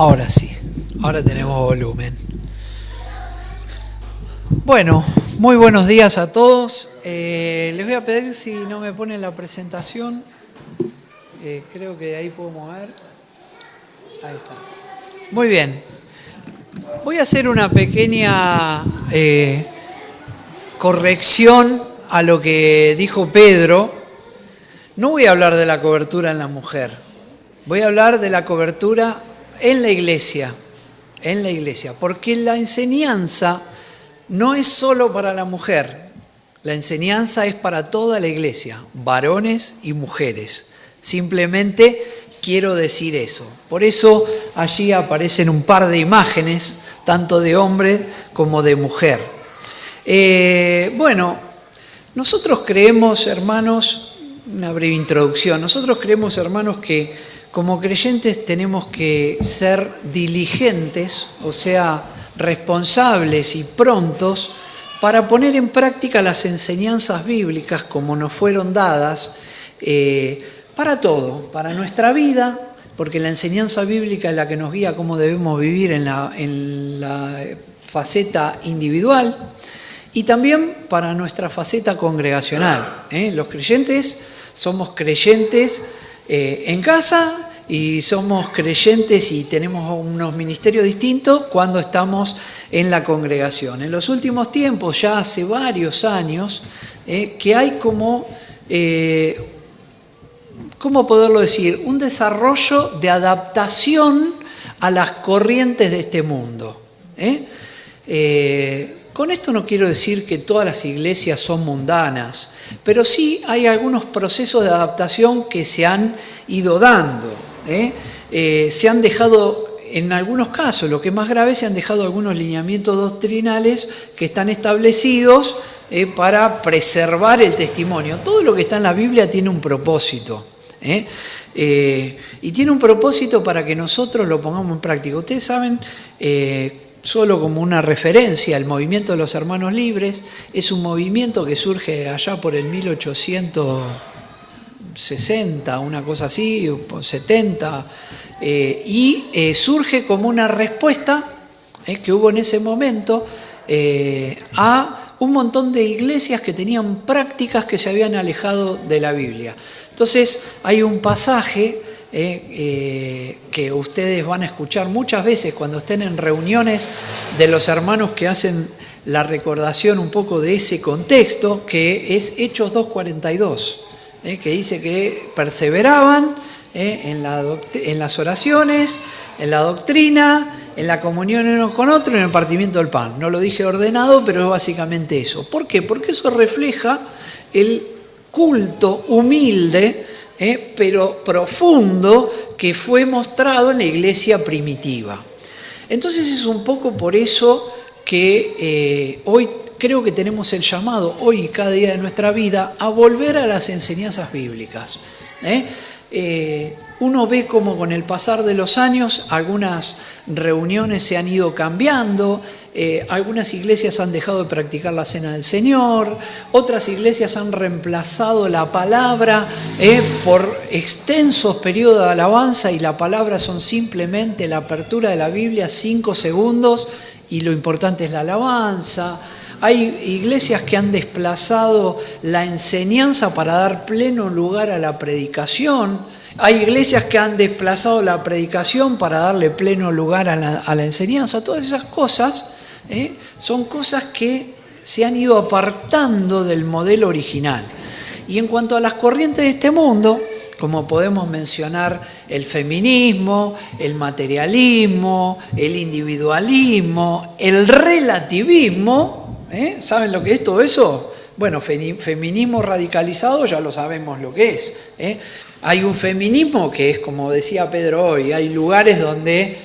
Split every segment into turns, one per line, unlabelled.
Ahora sí, ahora tenemos volumen. Bueno, muy buenos días a todos. Les voy a pedir si no me ponen la presentación. Creo que ahí podemos ver. Ahí está. Muy bien. Voy a hacer una pequeña corrección a lo que dijo Pedro. No voy a hablar de la cobertura en la mujer. Voy a hablar de la cobertura en la iglesia. En la iglesia. Porque la enseñanza no es solo para la mujer. La enseñanza es para toda la iglesia, varones y mujeres. Simplemente quiero decir eso. Por eso allí aparecen un par de imágenes, tanto de hombre como de mujer. Bueno, nosotros creemos, hermanos, una breve introducción, nosotros creemos, hermanos, que como creyentes tenemos que ser diligentes, o sea, responsables y prontos para poner en práctica las enseñanzas bíblicas como nos fueron dadas para todo, para nuestra vida, porque la enseñanza bíblica es la que nos guía cómo debemos vivir en la faceta individual y también para nuestra faceta congregacional. Los creyentes somos creyentes en casa y somos creyentes y tenemos unos ministerios distintos cuando estamos en la congregación. En los últimos tiempos, ya hace varios años, que hay como, ¿cómo poderlo decir? Un desarrollo de adaptación a las corrientes de este mundo. Con esto no quiero decir que todas las iglesias son mundanas, pero sí hay algunos procesos de adaptación que se han ido dando. Se han dejado, en algunos casos, lo que es más grave, se han dejado algunos lineamientos doctrinales que están establecidos para preservar el testimonio. Todo lo que está en la Biblia tiene un propósito. Y tiene un propósito para que nosotros lo pongamos en práctica. Ustedes saben, solo como una referencia, el movimiento de los hermanos libres es un movimiento que surge allá por el 1860, una cosa así, 70, y surge como una respuesta que hubo en ese momento a un montón de iglesias que tenían prácticas que se habían alejado de la Biblia. Entonces hay un pasaje que ustedes van a escuchar muchas veces cuando estén en reuniones de los hermanos que hacen la recordación un poco de ese contexto, que es Hechos 2:42, que dice que perseveraban en las oraciones, en la doctrina, en la comunión uno con otro y en el partimiento del pan. No lo dije ordenado, pero es básicamente eso. ¿Por qué? Porque eso refleja el culto humilde, pero profundo, que fue mostrado en la iglesia primitiva. Entonces es un poco por eso que hoy creo que tenemos el llamado, hoy y cada día de nuestra vida, a volver a las enseñanzas bíblicas. Uno ve como con el pasar de los años algunas reuniones se han ido cambiando, algunas iglesias han dejado de practicar la cena del Señor, otras iglesias han reemplazado la palabra por extensos periodos de alabanza, y la palabra son simplemente la apertura de la Biblia, 5 segundos, y lo importante es la alabanza. Hay iglesias que han desplazado la enseñanza para dar pleno lugar a la predicación. Hay iglesias que han desplazado la predicación para darle pleno lugar a la enseñanza. Todas esas cosas son cosas que se han ido apartando del modelo original. Y en cuanto a las corrientes de este mundo, como podemos mencionar el feminismo, el materialismo, el individualismo, el relativismo, ¿saben lo que es todo eso? Bueno, feminismo radicalizado ya lo sabemos lo que es. Hay un feminismo que es, como decía Pedro hoy, hay lugares donde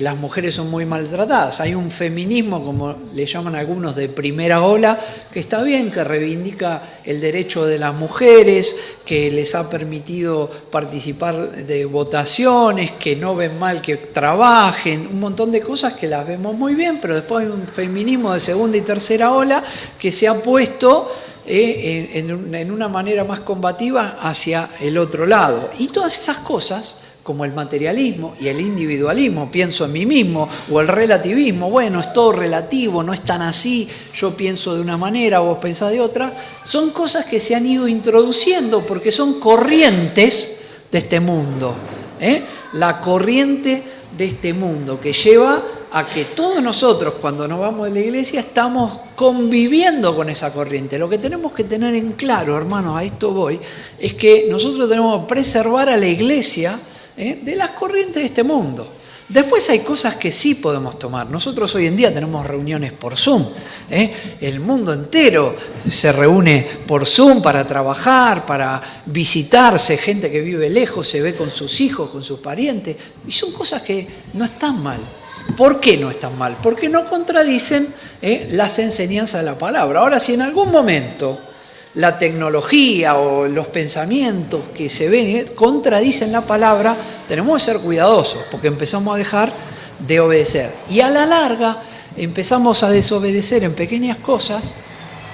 las mujeres son muy maltratadas. Hay un feminismo, como le llaman algunos, de primera ola, que está bien, que reivindica el derecho de las mujeres, que les ha permitido participar de votaciones, que no ven mal que trabajen, un montón de cosas que las vemos muy bien, pero después hay un feminismo de segunda y tercera ola que se ha puesto en una manera más combativa hacia el otro lado. Y todas esas cosas como el materialismo y el individualismo, pienso en mí mismo, o el relativismo, bueno, es todo relativo, no es tan así, yo pienso de una manera, vos pensás de otra, son cosas que se han ido introduciendo porque son corrientes de este mundo, la corriente de este mundo que lleva a que todos nosotros cuando nos vamos de la iglesia estamos conviviendo con esa corriente. Lo que tenemos que tener en claro, hermanos, a esto voy, es que nosotros tenemos que preservar a la iglesia de las corrientes de este mundo. Después hay cosas que sí podemos tomar. Nosotros hoy en día tenemos reuniones por Zoom. El mundo entero se reúne por Zoom para trabajar, para visitarse. Gente que vive lejos se ve con sus hijos, con sus parientes. Y son cosas que no están mal. ¿Por qué no están mal? Porque no contradicen las enseñanzas de la palabra. Ahora, si en algún momento la tecnología o los pensamientos que se ven contradicen la palabra, tenemos que ser cuidadosos porque empezamos a dejar de obedecer. Y a la larga empezamos a desobedecer en pequeñas cosas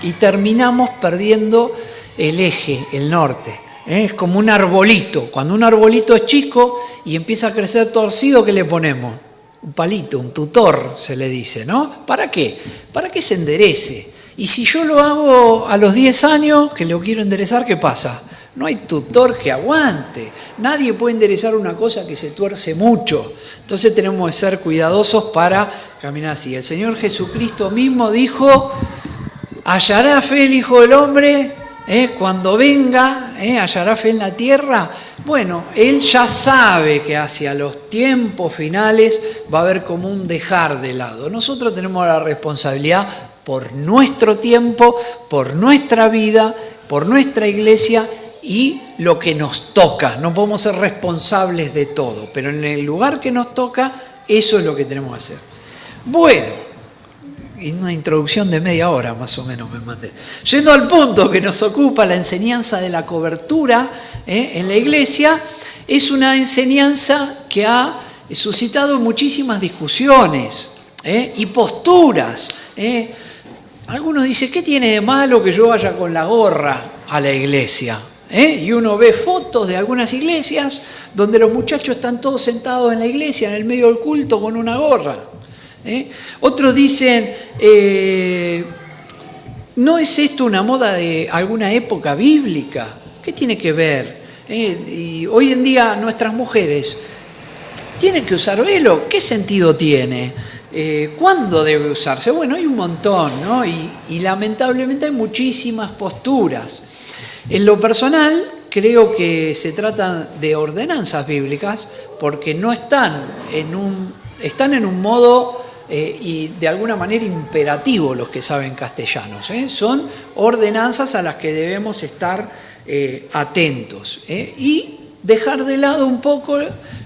y terminamos perdiendo el eje, el norte. Es como un arbolito. Cuando un arbolito es chico y empieza a crecer torcido, ¿qué le ponemos? Un palito, un tutor, se le dice, ¿no? ¿Para qué? Para que se enderece. Y si yo lo hago a los 10 años, que lo quiero enderezar, ¿qué pasa? No hay tutor que aguante. Nadie puede enderezar una cosa que se tuerce mucho. Entonces tenemos que ser cuidadosos para caminar así. El Señor Jesucristo mismo dijo, ¿hallará fe el Hijo del Hombre? Cuando venga, ¿hallará fe en la tierra? Bueno, Él ya sabe que hacia los tiempos finales va a haber como un dejar de lado. Nosotros tenemos la responsabilidad por nuestro tiempo, por nuestra vida, por nuestra iglesia y lo que nos toca. No podemos ser responsables de todo, pero en el lugar que nos toca, eso es lo que tenemos que hacer. Bueno, y una introducción de media hora más o menos me mandé. Yendo al punto que nos ocupa, la enseñanza de la cobertura en la iglesia, es una enseñanza que ha suscitado muchísimas discusiones y posturas. Algunos dicen, ¿qué tiene de malo que yo vaya con la gorra a la iglesia? Y uno ve fotos de algunas iglesias donde los muchachos están todos sentados en la iglesia, en el medio del culto, con una gorra. Otros dicen, ¿no es esto una moda de alguna época bíblica? ¿Qué tiene que ver? Y hoy en día nuestras mujeres tienen que usar velo. ¿Qué sentido tiene? ¿Cuándo debe usarse? Bueno, hay un montón, ¿no? Y lamentablemente hay muchísimas posturas. En lo personal, creo que se trata de ordenanzas bíblicas porque no están en un modo y de alguna manera imperativo los que saben castellanos. Son ordenanzas a las que debemos estar atentos. Y dejar de lado un poco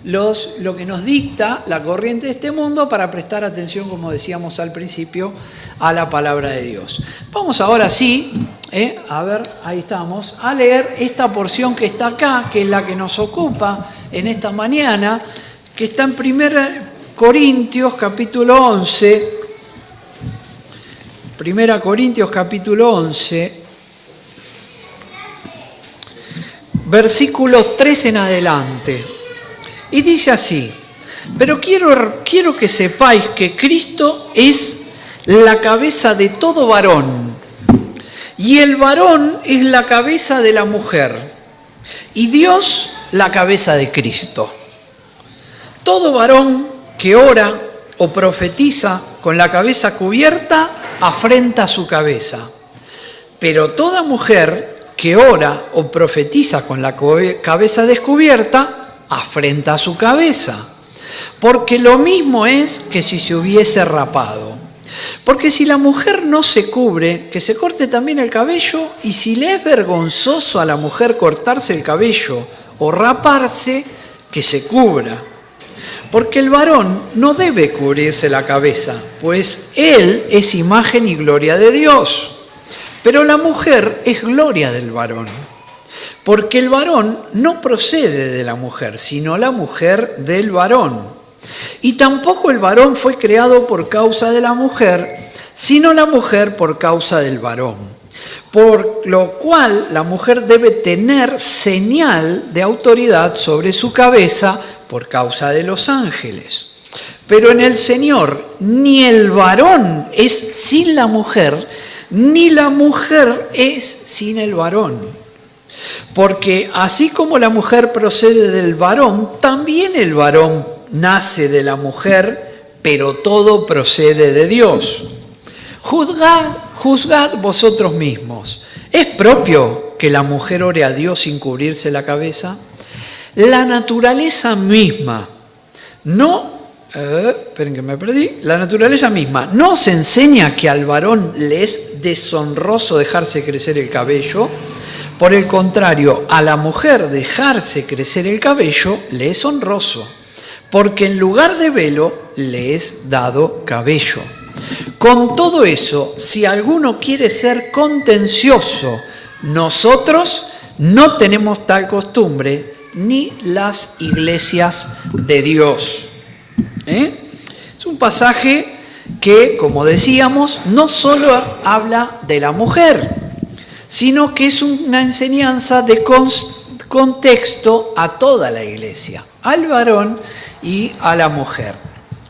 lo que nos dicta la corriente de este mundo para prestar atención, como decíamos al principio, a la palabra de Dios. Vamos ahora sí, a ver, ahí estamos, a leer esta porción que está acá, que es la que nos ocupa en esta mañana, que está en 1 Corintios capítulo 11, 1 Corintios capítulo 11, versículos 3 en adelante. Y dice así, pero quiero que sepáis que Cristo es la cabeza de todo varón, y el varón es la cabeza de la mujer, y Dios la cabeza de Cristo. Todo varón que ora o profetiza con la cabeza cubierta, afrenta su cabeza. Pero toda mujer que ora o profetiza con la cabeza descubierta, afrenta su cabeza. Porque lo mismo es que si se hubiese rapado. Porque si la mujer no se cubre, que se corte también el cabello, y si le es vergonzoso a la mujer cortarse el cabello o raparse, que se cubra. Porque el varón no debe cubrirse la cabeza, pues él es imagen y gloria de Dios. Pero la mujer es gloria del varón. Porque el varón no procede de la mujer, sino la mujer del varón. Y tampoco el varón fue creado por causa de la mujer, sino la mujer por causa del varón. Por lo cual la mujer debe tener señal de autoridad sobre su cabeza, por causa de los ángeles. Pero en el Señor ni el varón es sin la mujer, ni la mujer es sin el varón. Porque así como la mujer procede del varón, también el varón nace de la mujer, pero todo procede de Dios. Juzgad vosotros mismos. ¿Es propio que la mujer ore a Dios sin cubrirse la cabeza? La naturaleza misma La naturaleza misma no se enseña que al varón le es deshonroso dejarse crecer el cabello. Por el contrario, a la mujer dejarse crecer el cabello le es honroso, porque en lugar de velo le es dado cabello. Con todo eso, si alguno quiere ser contencioso, nosotros no tenemos tal costumbre, ni las iglesias de Dios. Es un pasaje que, como decíamos, no solo habla de la mujer, sino que es una enseñanza de contexto a toda la iglesia, al varón y a la mujer.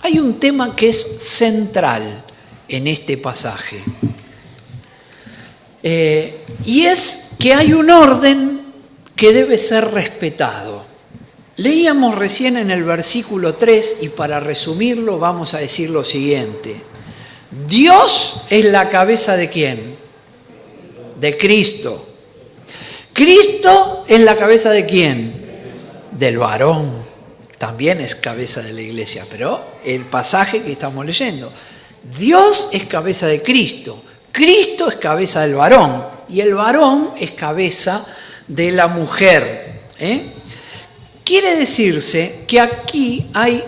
Hay un tema que es central en este pasaje, y es que hay un orden que debe ser respetado. Leíamos recién en el versículo 3, y para resumirlo vamos a decir lo siguiente. Dios es la cabeza ¿de quién? De Cristo. Cristo es la cabeza ¿de quién? Del varón. También es cabeza de la iglesia, pero el pasaje que estamos leyendo. Dios es cabeza de Cristo. Cristo es cabeza del varón. Y el varón es cabeza de la mujer. Quiere decirse que aquí hay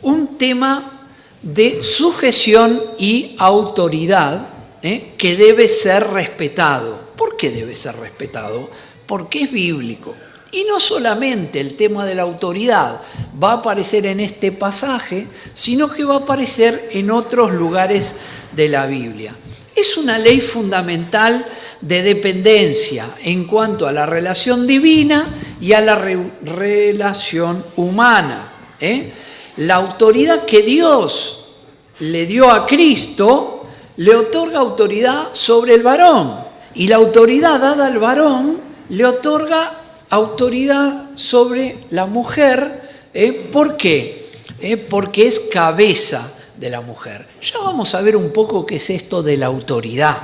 un tema de sujeción y autoridad que debe ser respetado. ¿Por qué debe ser respetado? Porque es bíblico. Y no solamente el tema de la autoridad va a aparecer en este pasaje, sino que va a aparecer en otros lugares de la Biblia. Es una ley fundamental de dependencia en cuanto a la relación divina y a la relación humana. La autoridad que Dios le dio a Cristo le otorga autoridad sobre el varón, y la autoridad dada al varón le otorga autoridad sobre la mujer. ¿Por qué? Porque es cabeza de la mujer. Ya vamos a ver un poco qué es esto de la autoridad.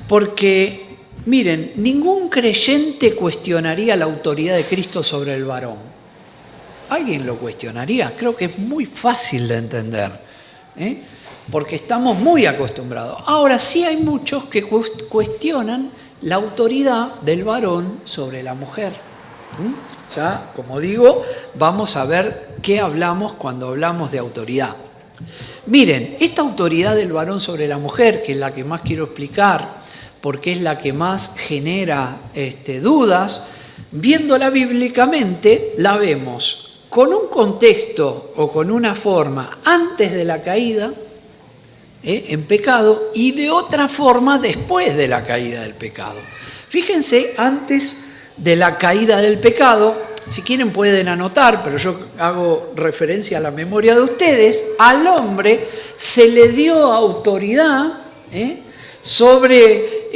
Porque, miren, ningún creyente cuestionaría la autoridad de Cristo sobre el varón. ¿Alguien lo cuestionaría? Creo que es muy fácil de entender, porque estamos muy acostumbrados. Ahora sí hay muchos que cuestionan la autoridad del varón sobre la mujer. Ya, como digo, vamos a ver qué hablamos cuando hablamos de autoridad. Miren, esta autoridad del varón sobre la mujer, que es la que más quiero explicar, porque es la que más genera dudas, viéndola bíblicamente, la vemos con un contexto o con una forma antes de la caída, en pecado, y de otra forma después de la caída del pecado. Fíjense, antes de la caída del pecado, si quieren pueden anotar, pero yo hago referencia a la memoria de ustedes, al hombre se le dio autoridad sobre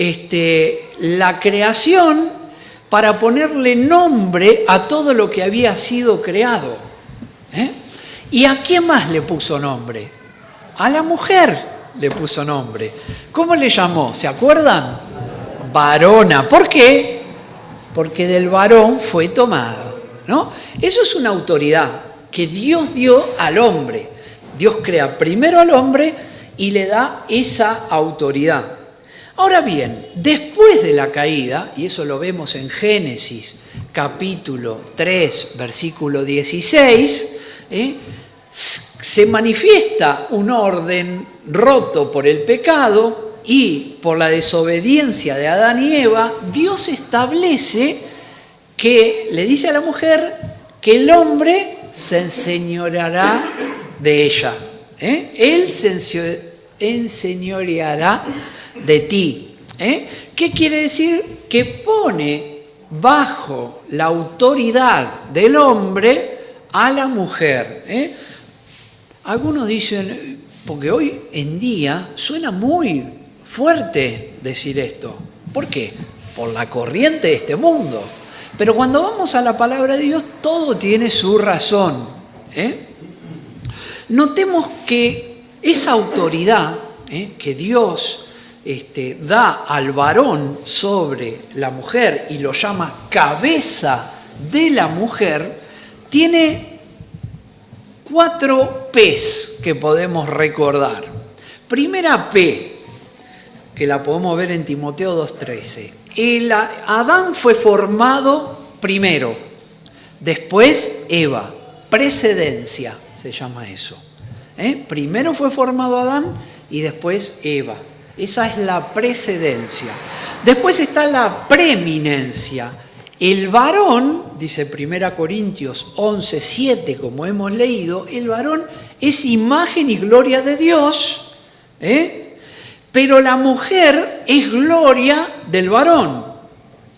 la creación para ponerle nombre a todo lo que había sido creado. ¿Y a quién más le puso nombre? A la mujer le puso nombre. ¿Cómo le llamó? ¿Se acuerdan? Varona. ¿Por qué? Porque del varón fue tomado, ¿no? Eso es una autoridad que Dios dio al hombre. Dios crea primero al hombre y le da esa autoridad. Ahora bien, después de la caída, y eso lo vemos en Génesis capítulo 3, versículo 16, se manifiesta un orden roto por el pecado y por la desobediencia de Adán y Eva. Dios establece que le dice a la mujer que el hombre se enseñoreará de ella. Él se enseñoreará de ti. ¿Qué quiere decir? Que pone bajo la autoridad del hombre a la mujer. Algunos dicen, porque hoy en día suena muy fuerte decir esto. ¿Por qué? Por la corriente de este mundo. Pero cuando vamos a la palabra de Dios, todo tiene su razón. Notemos que esa autoridad que Dios da al varón sobre la mujer y lo llama cabeza de la mujer, tiene 4 P's que podemos recordar. Primera P, que la podemos ver en Timoteo 2:13. Adán fue formado primero, después Eva, precedencia se llama eso. Primero fue formado Adán y después Eva. Esa es la precedencia. Después está la preeminencia. El varón, dice 1 Corintios 11:7, como hemos leído, el varón es imagen y gloria de Dios, pero la mujer es gloria del varón.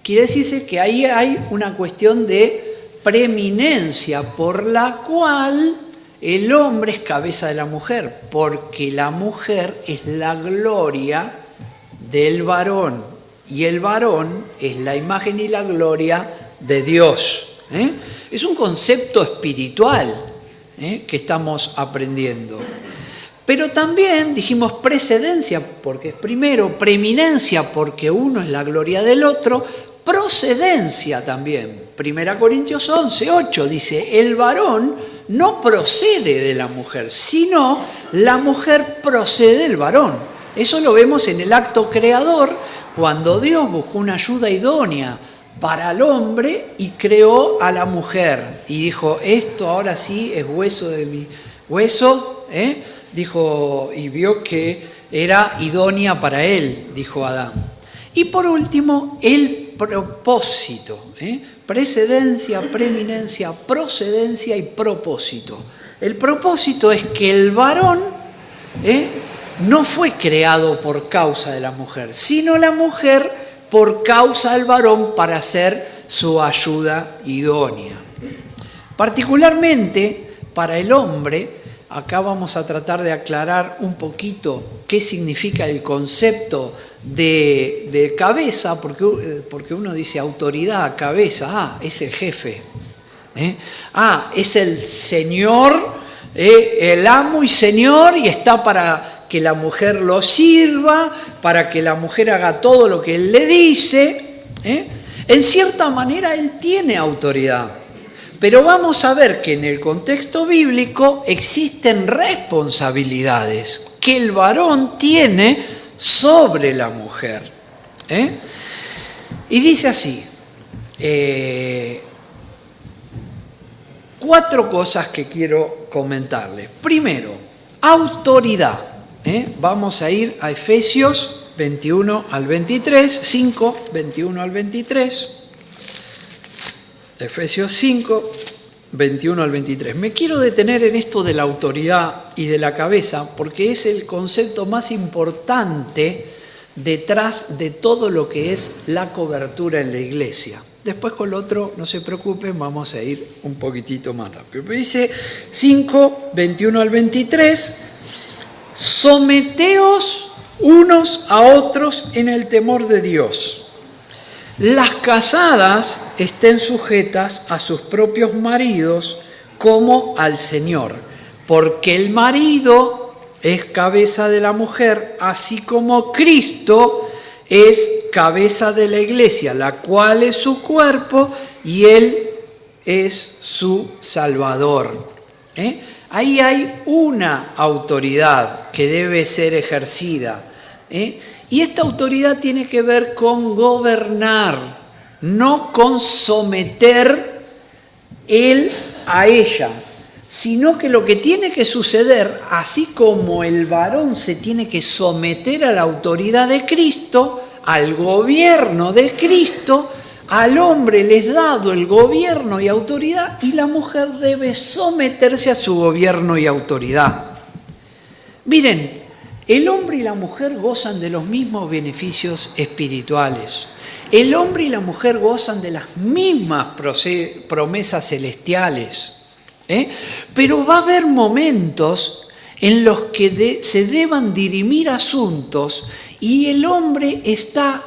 Quiere decirse que ahí hay una cuestión de preeminencia por la cual el hombre es cabeza de la mujer, porque la mujer es la gloria del varón y el varón es la imagen y la gloria de Dios. Es un concepto espiritual que estamos aprendiendo. Pero también dijimos precedencia porque es primero, preeminencia porque uno es la gloria del otro, procedencia también. 1 Corintios 11:8 dice, el varón no procede de la mujer, sino la mujer procede del varón. Eso lo vemos en el acto creador, cuando Dios buscó una ayuda idónea para el hombre y creó a la mujer. Y dijo, esto ahora sí es hueso de mi hueso, dijo, y vio que era idónea para él, dijo Adán. Y por último, el propósito. Precedencia, preeminencia, procedencia y propósito. El propósito es que el varón no fue creado por causa de la mujer, sino la mujer por causa del varón para ser su ayuda idónea. Particularmente para el hombre, acá vamos a tratar de aclarar un poquito qué significa el concepto de cabeza, porque uno dice autoridad, cabeza, es el jefe. Es el señor, el amo y señor, y está para que la mujer lo sirva, para que la mujer haga todo lo que él le dice. En cierta manera él tiene autoridad. Pero vamos a ver que en el contexto bíblico existen responsabilidades que el varón tiene sobre la mujer. Y dice así, 4 cosas que quiero comentarles. Primero, autoridad. Vamos a ir a Efesios 21 al 23, 5, 21 al 23. Efesios 5, 21 al 23. Me quiero detener en esto de la autoridad y de la cabeza porque es el concepto más importante detrás de todo lo que es la cobertura en la iglesia. Después con lo otro, no se preocupen, vamos a ir un poquitito más rápido. Dice 5, 21 al 23, someteos unos a otros en el temor de Dios. Las casadas estén sujetas a sus propios maridos como al Señor, porque el marido es cabeza de la mujer, así como Cristo es cabeza de la iglesia, la cual es su cuerpo y Él es su Salvador. Ahí hay una autoridad que debe ser ejercida. Y esta autoridad tiene que ver con gobernar, no con someter él a ella, sino que lo que tiene que suceder, así como el varón se tiene que someter a la autoridad de Cristo, al gobierno de Cristo, al hombre le es dado el gobierno y autoridad y la mujer debe someterse a su gobierno y autoridad. Miren, el hombre y la mujer gozan de los mismos beneficios espirituales. El hombre y la mujer gozan de las mismas promesas celestiales. Pero va a haber momentos en los que se deban dirimir asuntos y el hombre está,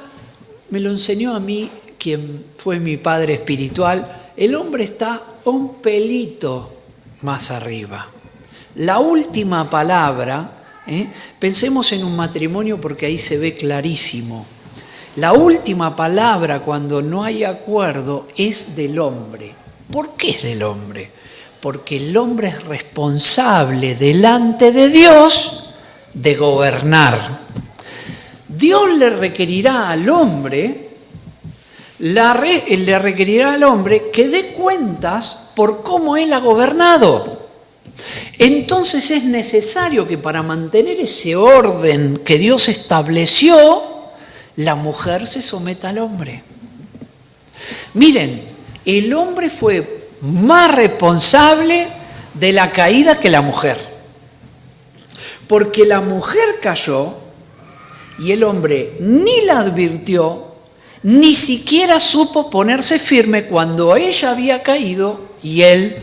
me lo enseñó a mí quien fue mi padre espiritual, el hombre está un pelito más arriba. La última palabra, pensemos en un matrimonio porque ahí se ve clarísimo. La última palabra cuando no hay acuerdo es del hombre. ¿Por qué es del hombre? Porque el hombre es responsable delante de Dios de gobernar. Dios le requerirá al hombre, que dé cuentas por cómo él ha gobernado. Entonces es necesario que para mantener ese orden que Dios estableció, la mujer se someta al hombre. Miren, el hombre fue más responsable de la caída que la mujer. Porque la mujer cayó y el hombre ni la advirtió, ni siquiera supo ponerse firme cuando ella había caído y él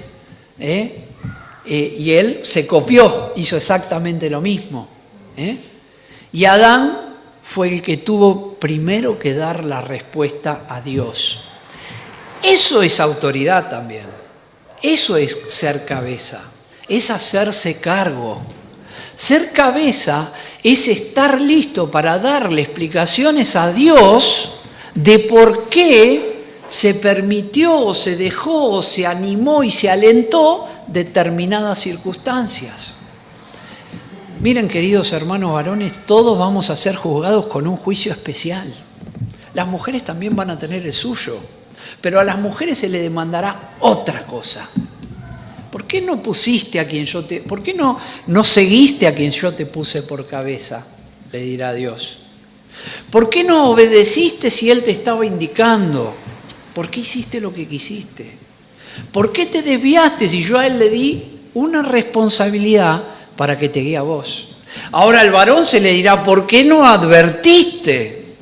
se copió, hizo exactamente lo mismo. Y Adán fue el que tuvo primero que dar la respuesta a Dios. Eso es autoridad también. Eso es ser cabeza, es hacerse cargo. Ser cabeza es estar listo para darle explicaciones a Dios de por qué se permitió, o se dejó, o se animó y se alentó determinadas circunstancias. Miren, queridos hermanos varones, todos vamos a ser juzgados con un juicio especial. Las mujeres también van a tener el suyo, pero a las mujeres se les demandará otra cosa. ¿Por qué no pusiste a quien yo te... ¿Por qué no seguiste a quien yo te puse por cabeza? Le dirá Dios. ¿Por qué no obedeciste si Él te estaba indicando? ¿Por qué hiciste lo que quisiste? ¿Por qué te desviaste si yo a Él le di una responsabilidad para que te guíe a vos? Ahora al varón se le dirá, ¿por qué no advertiste?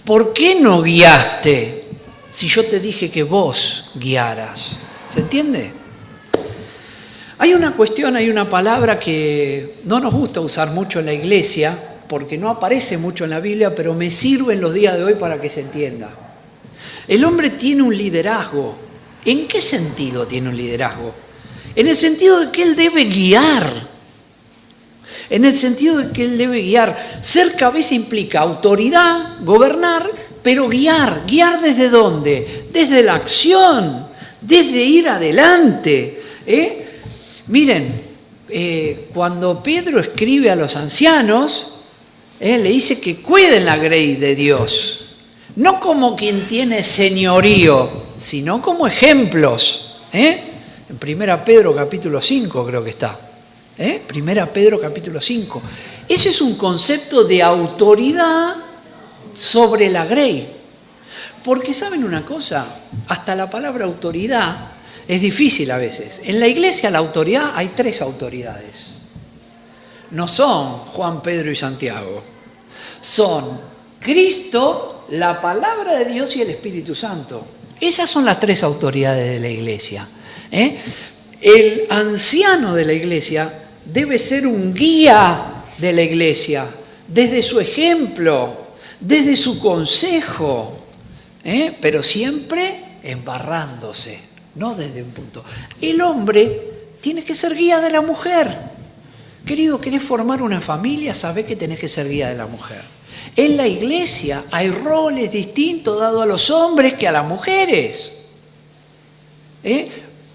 ¿Por qué no guiaste si yo te dije que vos guiaras? ¿Se entiende? Hay una cuestión, hay una palabra que no nos gusta usar mucho en la iglesia, porque no aparece mucho en la Biblia, pero me sirve en los días de hoy para que se entienda. El hombre tiene un liderazgo. ¿En qué sentido tiene un liderazgo? En el sentido de que él debe guiar. En el sentido de que él debe guiar. Ser cabeza implica autoridad, gobernar, pero guiar. ¿Guiar desde dónde? Desde la acción, desde ir adelante. Miren, cuando Pedro escribe a los ancianos, le dice que cuiden la grey de Dios. No como quien tiene señorío, sino como ejemplos. En 1 Pedro capítulo 5 creo que está. 1 Pedro capítulo 5. Ese es un concepto de autoridad sobre la grey. Porque ¿saben una cosa? Hasta la palabra autoridad es difícil a veces. En la iglesia la autoridad hay 3 autoridades. No son Juan, Pedro y Santiago. Son Cristo, la palabra de Dios y el Espíritu Santo. Esas son las 3 autoridades de la iglesia. El anciano de la iglesia debe ser un guía de la iglesia, desde su ejemplo, desde su consejo, pero siempre embarrándose, no desde un punto. El hombre tiene que ser guía de la mujer. Querido, ¿querés formar una familia? Sabés que tenés que ser guía de la mujer. En la iglesia hay roles distintos dados a los hombres que a las mujeres.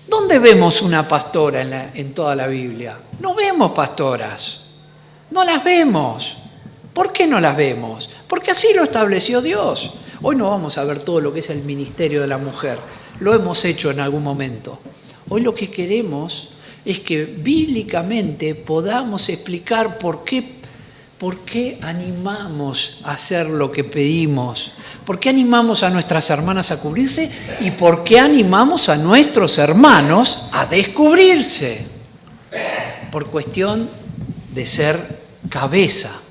¿Dónde vemos una pastora en toda la Biblia? No vemos pastoras. No las vemos. ¿Por qué no las vemos? Porque así lo estableció Dios. Hoy no vamos a ver todo lo que es el ministerio de la mujer. Lo hemos hecho en algún momento. Hoy lo que queremos es que bíblicamente podamos explicar por qué animamos a hacer lo que pedimos, por qué animamos a nuestras hermanas a cubrirse y por qué animamos a nuestros hermanos a descubrirse. Por cuestión de ser cabeza.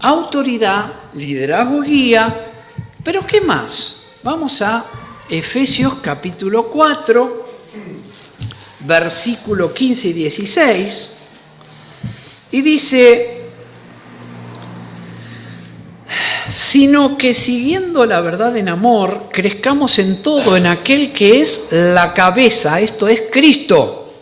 Autoridad, liderazgo, guía, pero ¿qué más? Vamos a Efesios capítulo 4. versículo 15 y 16, y dice: sino que siguiendo la verdad en amor, crezcamos en todo en aquel que es la cabeza, esto es Cristo,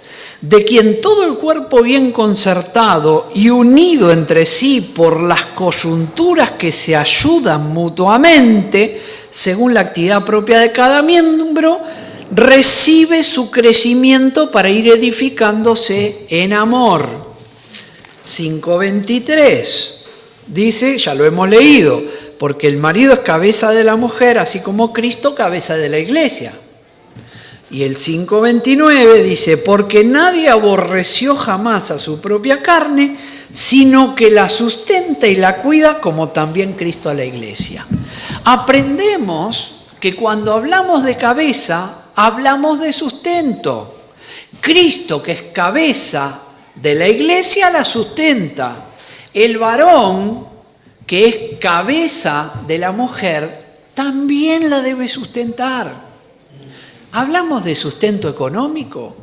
de quien todo el cuerpo bien concertado y unido entre sí por las coyunturas que se ayudan mutuamente, según la actividad propia de cada miembro, recibe su crecimiento para ir edificándose en amor. 5:23 dice, ya lo hemos leído, porque el marido es cabeza de la mujer, así como Cristo cabeza de la iglesia. Y el 5:29 dice, porque nadie aborreció jamás a su propia carne, sino que la sustenta y la cuida, como también Cristo a la iglesia. Aprendemos que cuando hablamos de cabeza, hablamos de sustento. Cristo, que es cabeza de la iglesia, la sustenta. El varón, que es cabeza de la mujer, también la debe sustentar. ¿Hablamos de sustento económico?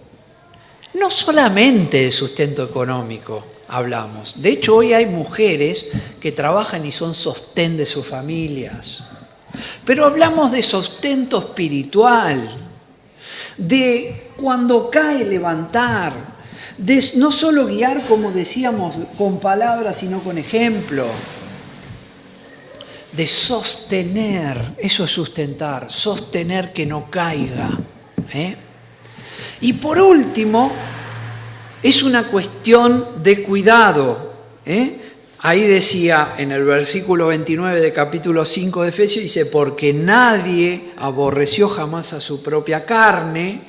No solamente de sustento económico hablamos. De hecho, hoy hay mujeres que trabajan y son sostén de sus familias. Pero hablamos de sustento espiritual, de cuando cae levantar, de no solo guiar, como decíamos, con palabras, sino con ejemplo. De sostener, eso es sustentar, sostener que no caiga. Y por último, es una cuestión de cuidado. Ahí decía en el versículo 29 de capítulo 5 de Efesios, dice, porque nadie aborreció jamás a su propia carne,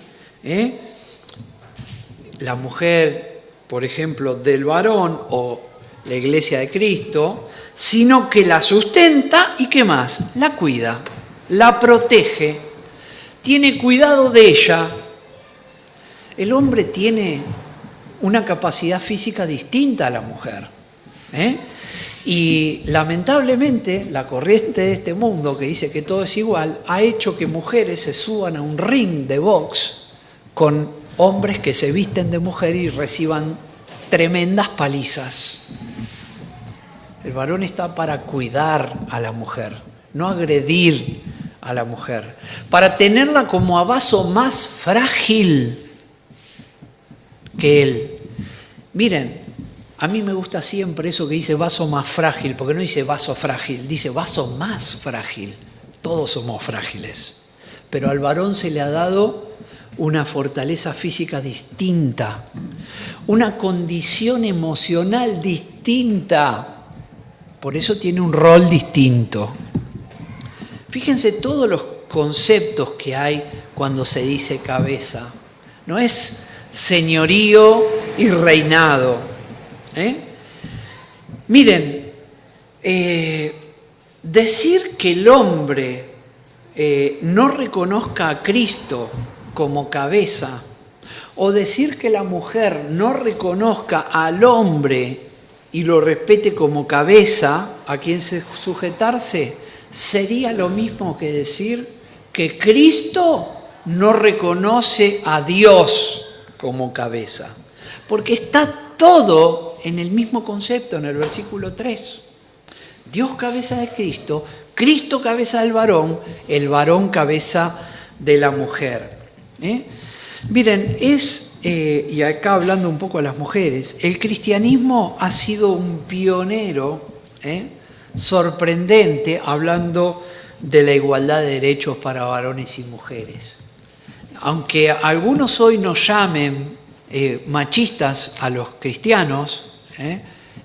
la mujer, por ejemplo, del varón o la iglesia de Cristo, sino que la sustenta y ¿qué más? La cuida, la protege, tiene cuidado de ella. El hombre tiene una capacidad física distinta a la mujer. Y lamentablemente la corriente de este mundo que dice que todo es igual ha hecho que mujeres se suban a un ring de box con hombres que se visten de mujer y reciban tremendas palizas. El varón está para cuidar a la mujer, no agredir a la mujer, para tenerla como a vaso más frágil que él. Miren, a mí me gusta siempre eso que dice vaso más frágil, porque no dice vaso frágil, dice vaso más frágil. Todos somos frágiles, pero al varón se le ha dado una fortaleza física distinta, una condición emocional distinta. Por eso tiene un rol distinto. Fíjense todos los conceptos que hay cuando se dice cabeza. No es señorío y reinado. Miren, decir que el hombre no reconozca a Cristo como cabeza, o decir que la mujer no reconozca al hombre y lo respete como cabeza a quien sujetarse, sería lo mismo que decir que Cristo no reconoce a Dios como cabeza, porque está todo en el mismo concepto, en el versículo 3. Dios cabeza de Cristo, Cristo cabeza del varón, el varón cabeza de la mujer. Miren, y acá hablando un poco a las mujeres, el cristianismo ha sido un pionero sorprendente hablando de la igualdad de derechos para varones y mujeres. Aunque algunos hoy nos llamen machistas a los cristianos,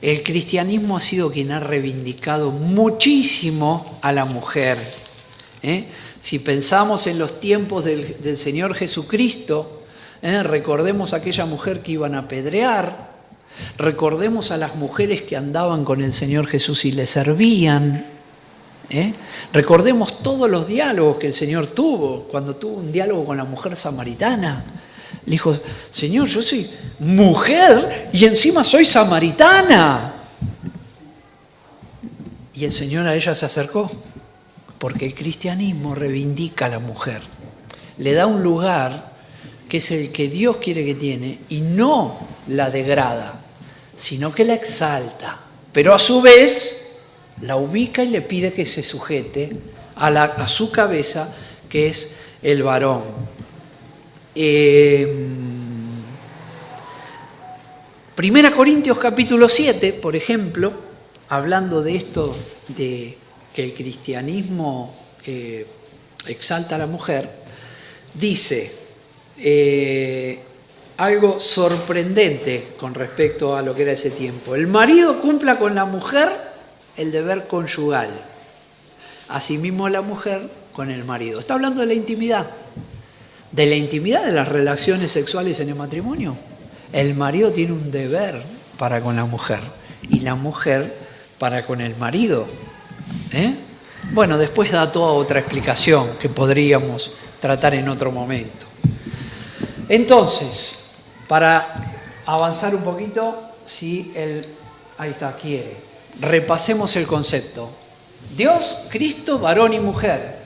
el cristianismo ha sido quien ha reivindicado muchísimo a la mujer. Si pensamos en los tiempos del Señor Jesucristo, recordemos a aquella mujer que iban a apedrear, recordemos a las mujeres que andaban con el Señor Jesús y le servían, recordemos todos los diálogos que el Señor tuvo, cuando tuvo un diálogo con la mujer samaritana. Le dijo, Señor, yo soy mujer y encima soy samaritana. Y el Señor a ella se acercó, porque el cristianismo reivindica a la mujer, le da un lugar que es el que Dios quiere que tiene, y no la degrada, sino que la exalta. Pero a su vez la ubica y le pide que se sujete a su cabeza, que es el varón. Primera Corintios capítulo 7, por ejemplo, hablando de esto, de que el cristianismo exalta a la mujer, dice algo sorprendente con respecto a lo que era ese tiempo. El marido cumpla con la mujer el deber conyugal, asimismo la mujer con el marido. Está hablando de la intimidad de las relaciones sexuales en el matrimonio. El marido tiene un deber para con la mujer y la mujer para con el marido. Bueno, después da toda otra explicación que podríamos tratar en otro momento. Entonces, para avanzar un poquito, si ahí está, quiere, repasemos el concepto. Dios, Cristo, varón y mujer.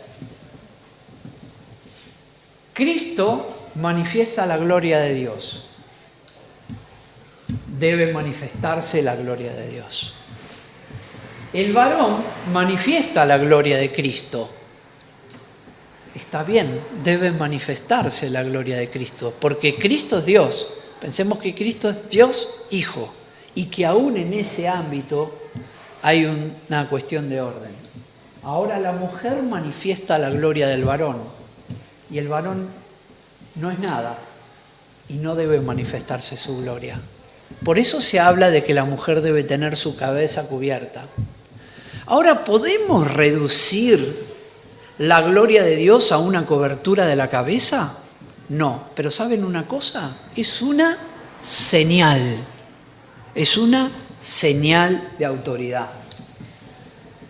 Cristo manifiesta la gloria de Dios. Debe manifestarse la gloria de Dios. El varón manifiesta la gloria de Cristo. Está bien, debe manifestarse la gloria de Cristo, porque Cristo es Dios. Pensemos que Cristo es Dios Hijo, y que aún en ese ámbito hay una cuestión de orden. Ahora la mujer manifiesta la gloria del varón, y el varón no es nada, y no debe manifestarse su gloria. Por eso se habla de que la mujer debe tener su cabeza cubierta. Ahora, ¿podemos reducir la gloria de Dios a una cobertura de la cabeza? No, pero ¿saben una cosa? Es una señal. Es una señal de autoridad.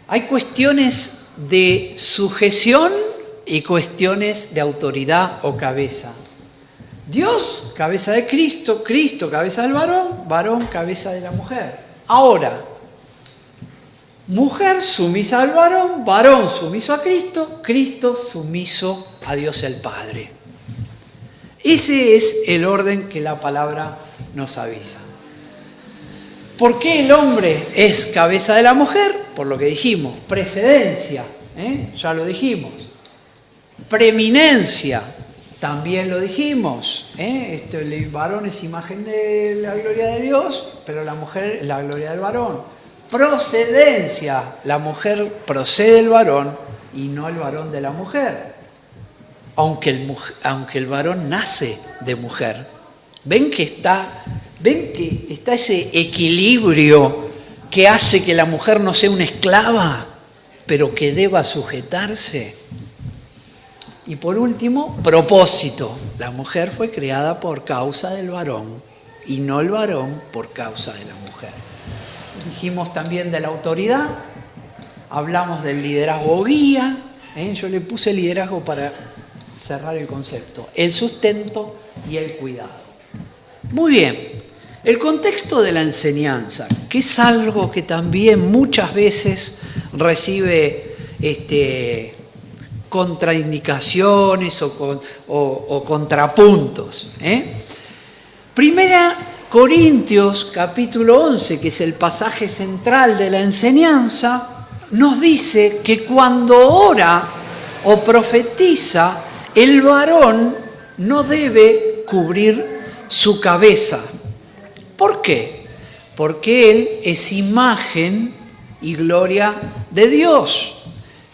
Hay cuestiones de sujeción y cuestiones de autoridad o cabeza. Dios, cabeza de Cristo, Cristo, cabeza del varón, varón, cabeza de la mujer. Ahora, mujer sumisa al varón, varón sumiso a Cristo, Cristo sumiso a Dios el Padre. Ese es el orden que la palabra nos avisa. ¿Por qué el hombre es cabeza de la mujer? Por lo que dijimos, precedencia, ya lo dijimos. Preeminencia, también lo dijimos. El varón es imagen de la gloria de Dios, pero la mujer es la gloria del varón. Procedencia, la mujer procede del varón y no el varón de la mujer, aunque el varón nace de mujer. ¿Ven que está ese equilibrio que hace que la mujer no sea una esclava, pero que deba sujetarse? Y por último, propósito. La mujer fue creada por causa del varón y no el varón por causa de la mujer. Dijimos también de la autoridad, hablamos del liderazgo guía, yo le puse liderazgo para cerrar el concepto, el sustento y el cuidado. Muy bien, el contexto de la enseñanza, que es algo que también muchas veces recibe contraindicaciones o contrapuntos. Primera Corintios capítulo 11, que es el pasaje central de la enseñanza, nos dice que cuando ora o profetiza, el varón no debe cubrir su cabeza. ¿Por qué? Porque él es imagen y gloria de Dios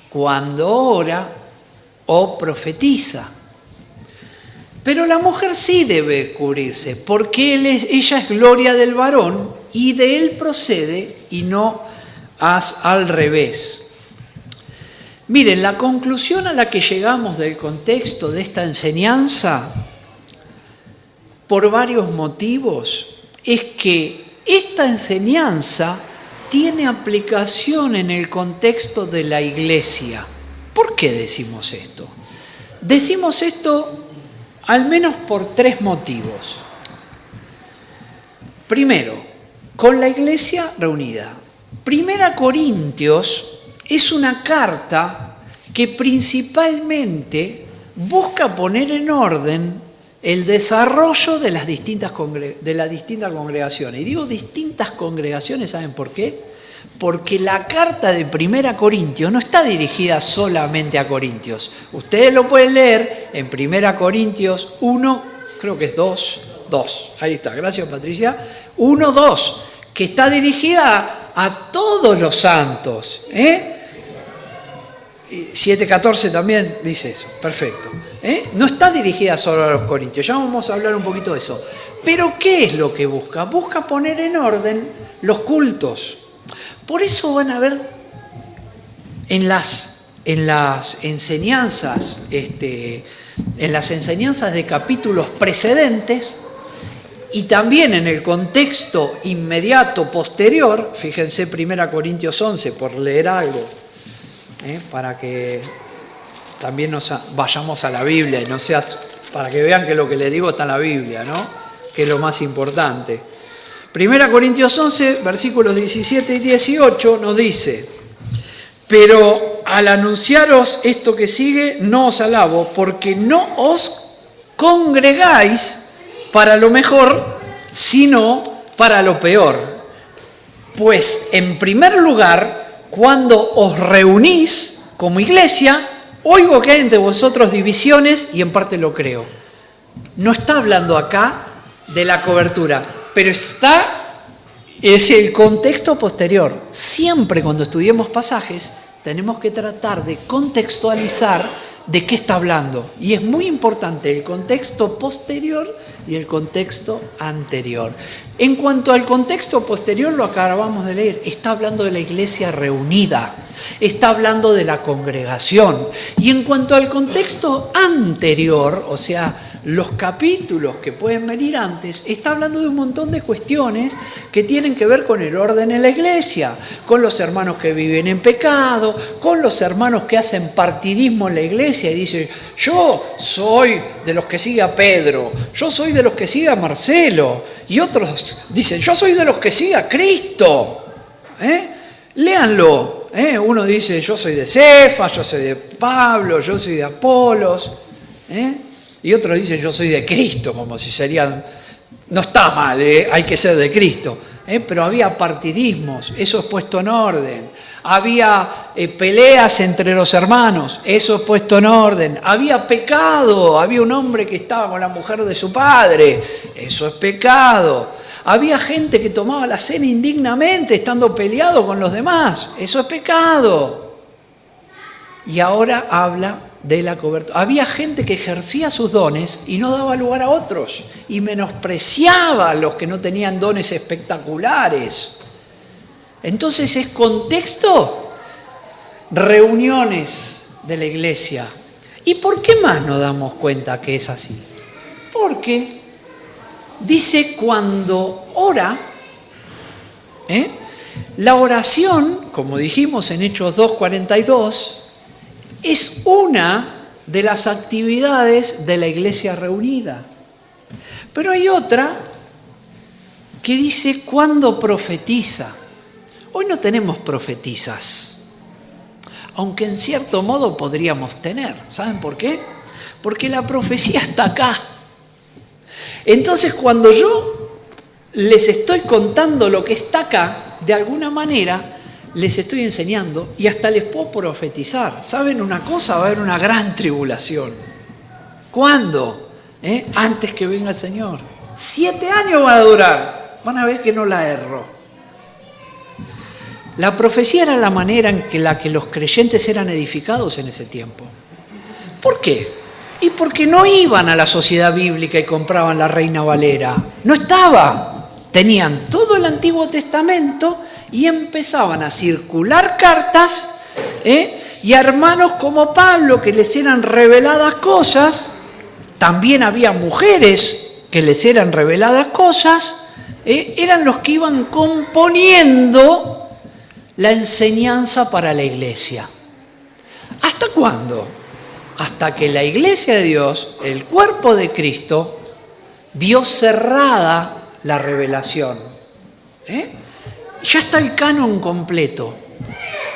cuando ora o profetiza. Pero la mujer sí debe cubrirse, porque ella es gloria del varón y de él procede y no al revés. Miren, la conclusión a la que llegamos del contexto de esta enseñanza, por varios motivos, es que esta enseñanza tiene aplicación en el contexto de la iglesia. ¿Por qué decimos esto? Decimos esto al menos por tres motivos. Primero, con la iglesia reunida. Primera Corintios es una carta que principalmente busca poner en orden el desarrollo de las distintas congregaciones. Y digo distintas congregaciones, ¿saben por qué? Porque la carta de 1 Corintios no está dirigida solamente a Corintios. Ustedes lo pueden leer en 1 Corintios 1, creo que es 2, ahí está, gracias Patricia, 1, 2, que está dirigida a todos los santos. 7:14 también dice eso, perfecto. No está dirigida solo a los corintios, ya vamos a hablar un poquito de eso. Pero ¿qué es lo que busca? Busca poner en orden los cultos. Por eso van a ver en las enseñanzas, en las enseñanzas de capítulos precedentes y también en el contexto inmediato posterior, fíjense 1 Corintios 11, por leer algo, para que también nos vayamos a la Biblia y no seas, para que vean que lo que les digo está en la Biblia, ¿no? Que es lo más importante. 1 Corintios 11, versículos 17 y 18 nos dice: pero al anunciaros esto que sigue, no os alabo, porque no os congregáis para lo mejor, sino para lo peor. Pues en primer lugar, cuando os reunís como iglesia, oigo que hay entre vosotros divisiones y en parte lo creo. No está hablando acá de la cobertura, pero es el contexto posterior. Siempre cuando estudiemos pasajes tenemos que tratar de contextualizar de qué está hablando. Y es muy importante el contexto posterior y el contexto anterior. En cuanto al contexto posterior, lo acabamos de leer, está hablando de la iglesia reunida, está hablando de la congregación. Y en cuanto al contexto anterior, o sea, los capítulos que pueden venir antes, está hablando de un montón de cuestiones que tienen que ver con el orden en la iglesia, con los hermanos que viven en pecado, con los hermanos que hacen partidismo en la iglesia y dicen: yo soy de los que sigue a Pedro, yo soy de los que sigue a Marcelo, y otros dicen: yo soy de los que sigue a Cristo. Léanlo. Uno dice: yo soy de Cefas, yo soy de Pablo, yo soy de Apolos. Y otros dicen: yo soy de Cristo, como si serían... No está mal, hay que ser de Cristo. Pero había partidismos, eso es puesto en orden. Había peleas entre los hermanos, eso es puesto en orden. Había pecado, había un hombre que estaba con la mujer de su padre, eso es pecado. Había gente que tomaba la cena indignamente estando peleado con los demás, eso es pecado. Y ahora habla de la cobertura. Había gente que ejercía sus dones y no daba lugar a otros y menospreciaba a los que no tenían dones espectaculares. Entonces es contexto, reuniones de la iglesia. ¿Y por qué más nos damos cuenta que es así? Porque dice cuando ora, la oración, como dijimos en Hechos 2:42, es una de las actividades de la iglesia reunida. Pero hay otra que dice cuando profetiza. Hoy no tenemos profetisas, aunque en cierto modo podríamos tener. ¿Saben por qué? Porque la profecía está acá. Entonces, cuando yo les estoy contando lo que está acá, de alguna manera les estoy enseñando y hasta les puedo profetizar. ¿Saben una cosa? Va a haber una gran tribulación. ¿Cuándo? Antes que venga el Señor. 7 años va a durar. Van a ver que no la erro. La profecía era la manera en la que los creyentes eran edificados en ese tiempo. ¿Por qué? Y porque no iban a la sociedad bíblica y compraban la Reina Valera. No estaba. Tenían todo el Antiguo Testamento y empezaban a circular cartas, y a hermanos como Pablo que les eran reveladas cosas. También había mujeres que les eran reveladas cosas. Eran los que iban componiendo la enseñanza para la iglesia. ¿Hasta cuándo? Hasta que la iglesia de Dios, el cuerpo de Cristo, vio cerrada la revelación. Ya está el canon completo.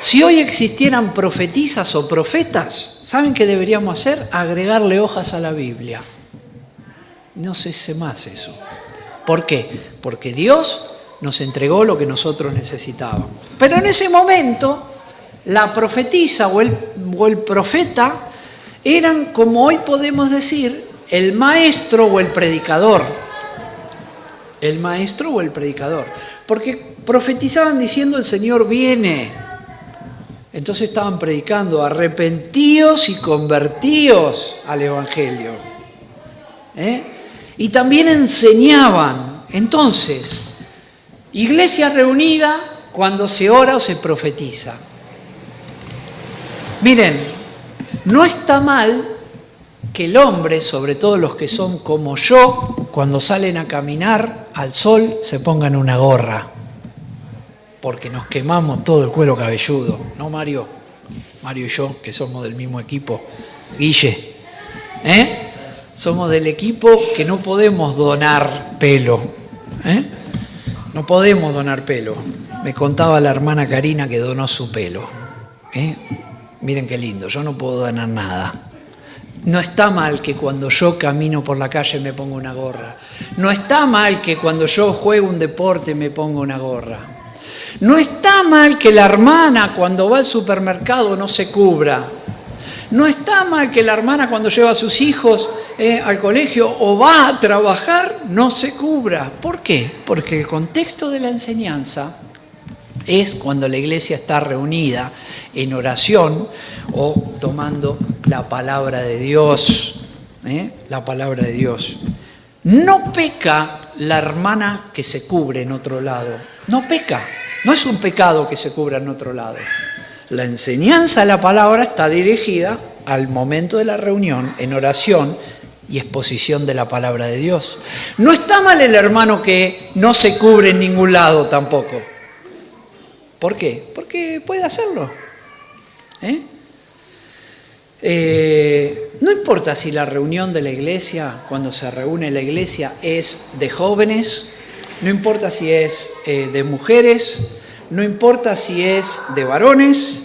Si hoy existieran profetisas o profetas, ¿saben qué deberíamos hacer? Agregarle hojas a la Biblia. No se hace más eso. ¿Por qué? Porque Dios nos entregó lo que nosotros necesitábamos. Pero en ese momento, la profetisa o el profeta eran, como hoy podemos decir, el maestro o el predicador. El maestro o el predicador. Porque profetizaban diciendo el Señor viene. Entonces estaban predicando, arrepentíos y convertíos al Evangelio. Y también enseñaban. Entonces, iglesia reunida cuando se ora o se profetiza. Miren, no está mal que el hombre, sobre todo los que son como yo, cuando salen a caminar al sol se pongan una gorra, porque nos quemamos todo el cuero cabelludo, ¿no, Mario? Mario y yo, que somos del mismo equipo. Guille, somos del equipo que no podemos donar pelo, no podemos donar pelo. Me contaba la hermana Karina que donó su pelo. Miren qué lindo, yo no puedo donar nada. No está mal que cuando yo camino por la calle me ponga una gorra. No está mal que cuando yo juego un deporte me ponga una gorra. No está mal que la hermana cuando va al supermercado no se cubra. No está mal que la hermana cuando lleva a sus hijos al colegio o va a trabajar no se cubra. ¿Por qué? Porque el contexto de la enseñanza es cuando la iglesia está reunida en oración o tomando la palabra de Dios. La palabra de Dios. No peca la hermana que se cubre en otro lado. No peca. No es un pecado que se cubra en otro lado. La enseñanza de la palabra está dirigida al momento de la reunión, en oración y exposición de la palabra de Dios. No está mal el hermano que no se cubre en ningún lado tampoco. ¿Por qué? Porque puede hacerlo. No importa si la reunión de la iglesia, cuando se reúne la iglesia, es de jóvenes, no importa si es de mujeres, no importa si es de varones.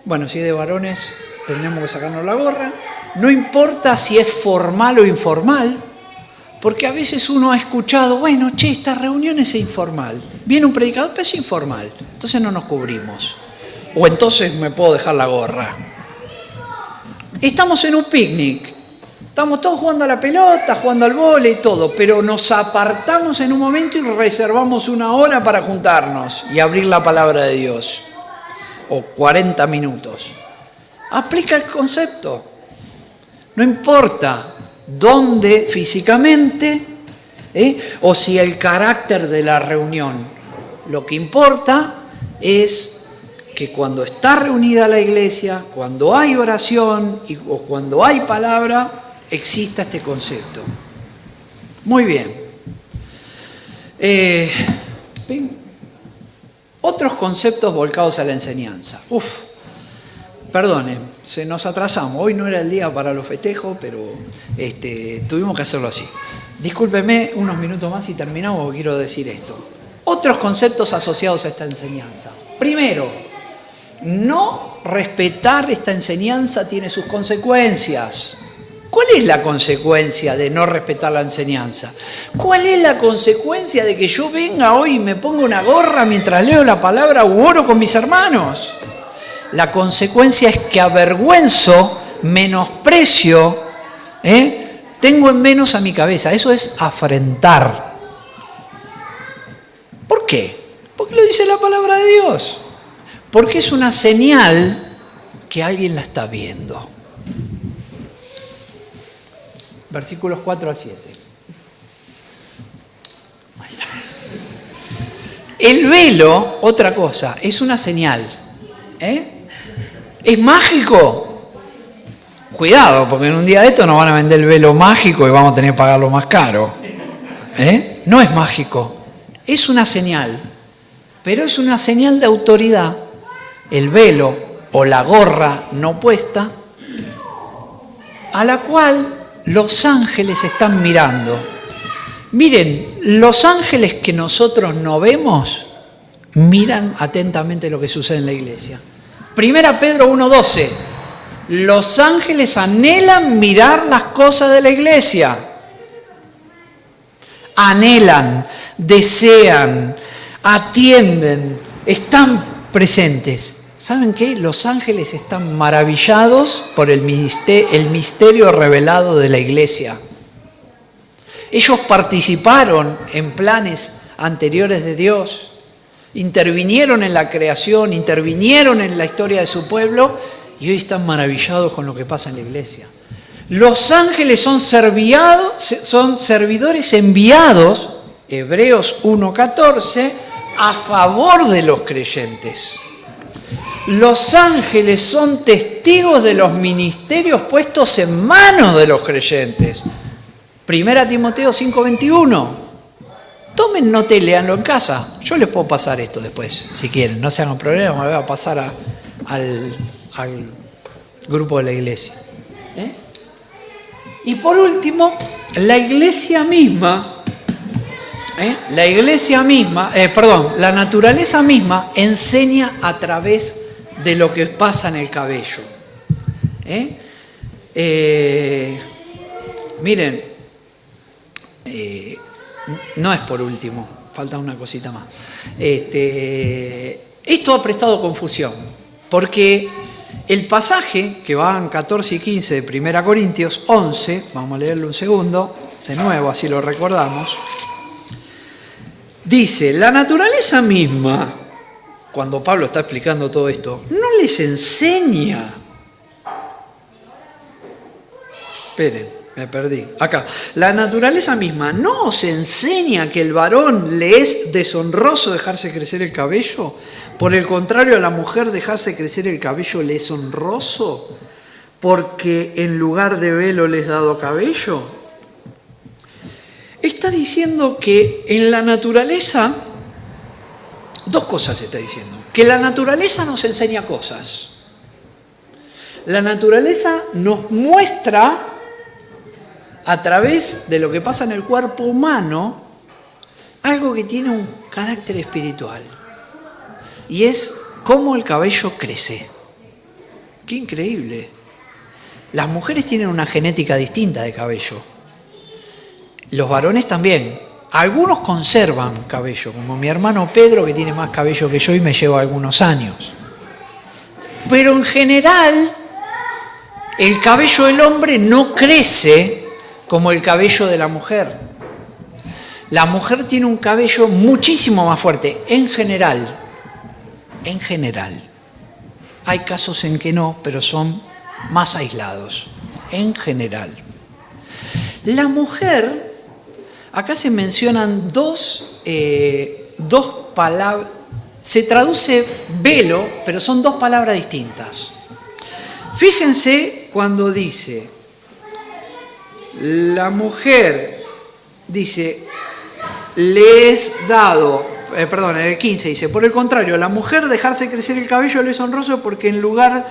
Bueno, si es de varones tendremos que sacarnos la gorra. No importa si es formal o informal, porque a veces uno ha escuchado, bueno, esta reunión es informal. Viene un predicador, pero es informal, entonces no nos cubrimos. O entonces me puedo dejar la gorra. Estamos en un picnic, estamos todos jugando a la pelota, jugando al vóley y todo, pero nos apartamos en un momento y reservamos una hora para juntarnos y abrir la palabra de Dios. O 40 minutos. Aplica el concepto. No importa dónde físicamente, o si el carácter de la reunión. Lo que importa es que cuando está reunida la iglesia, cuando hay oración o cuando hay palabra, exista este concepto. Muy bien. Otros conceptos volcados a la enseñanza. Perdone, se nos atrasamos. Hoy no era el día para los festejos, pero tuvimos que hacerlo así. Discúlpeme unos minutos más y terminamos, porque quiero decir esto. Otros conceptos asociados a esta enseñanza. Primero, no respetar esta enseñanza tiene sus consecuencias. ¿Cuál es la consecuencia de no respetar la enseñanza? ¿Cuál es la consecuencia de que yo venga hoy y me ponga una gorra mientras leo la palabra u oro con mis hermanos? La consecuencia es que avergüenzo, menosprecio, tengo en menos a mi cabeza. Eso es afrentar. ¿Por qué? Porque lo dice la palabra de Dios. Porque es una señal que alguien la está viendo. Versículos 4 al 7. Ahí está. El velo, otra cosa, es una señal. ¿Es mágico? Cuidado, porque en un día de esto nos van a vender el velo mágico y vamos a tener que pagarlo más caro. No es mágico, es una señal, pero es una señal de autoridad. El velo o la gorra no puesta, a la cual los ángeles están mirando. Miren, los ángeles que nosotros no vemos, miran atentamente lo que sucede en la iglesia. Primera Pedro 1:12. Los ángeles anhelan mirar las cosas de la iglesia. anhelan, desean, atienden, están presentes. ¿Saben qué? Los ángeles están maravillados por el misterio revelado de la iglesia. Ellos participaron en planes anteriores de Dios, intervinieron en la creación, intervinieron en la historia de su pueblo y hoy están maravillados con lo que pasa en la iglesia. Los ángeles son servidores enviados, Hebreos 1:14, a favor de los creyentes. Los ángeles son testigos de los ministerios puestos en manos de los creyentes. 1 Timoteo 5:21. Tomen nota y léanlo en casa. Yo les puedo pasar esto después, si quieren. No se hagan problema, me voy a pasar al grupo de la iglesia. Y por último, la iglesia misma, la naturaleza misma enseña a través de lo que pasa en el cabello. Miren, no es por último, falta una cosita más. Esto ha prestado confusión, porque el pasaje que va en 14 y 15 de 1 Corintios 11, vamos a leerlo un segundo, de nuevo, así lo recordamos, dice, la naturaleza misma, cuando Pablo está explicando todo esto, no les enseña. Esperen, me perdí. Acá, la naturaleza misma no os enseña que el varón le es deshonroso dejarse crecer el cabello. Por el contrario, a la mujer dejarse crecer el cabello le es honroso, porque en lugar de velo le es dado cabello. Está diciendo que en la naturaleza, dos cosas está diciendo. Que la naturaleza nos enseña cosas. La naturaleza nos muestra, a través de lo que pasa en el cuerpo humano, algo que tiene un carácter espiritual. Y es cómo el cabello crece. ¡Qué increíble! Las mujeres tienen una genética distinta de cabello. Los varones también. Algunos conservan cabello, como mi hermano Pedro, que tiene más cabello que yo y me lleva algunos años. Pero en general, el cabello del hombre no crece como el cabello de la mujer. La mujer tiene un cabello muchísimo más fuerte, en general. En general. Hay casos en que no, pero son más aislados. En general. La mujer, acá se mencionan dos palabras, se traduce velo, pero son dos palabras distintas. Fíjense cuando dice, la mujer, dice, le es dado, en el 15 dice, por el contrario, a la mujer dejarse crecer el cabello le es honroso porque en lugar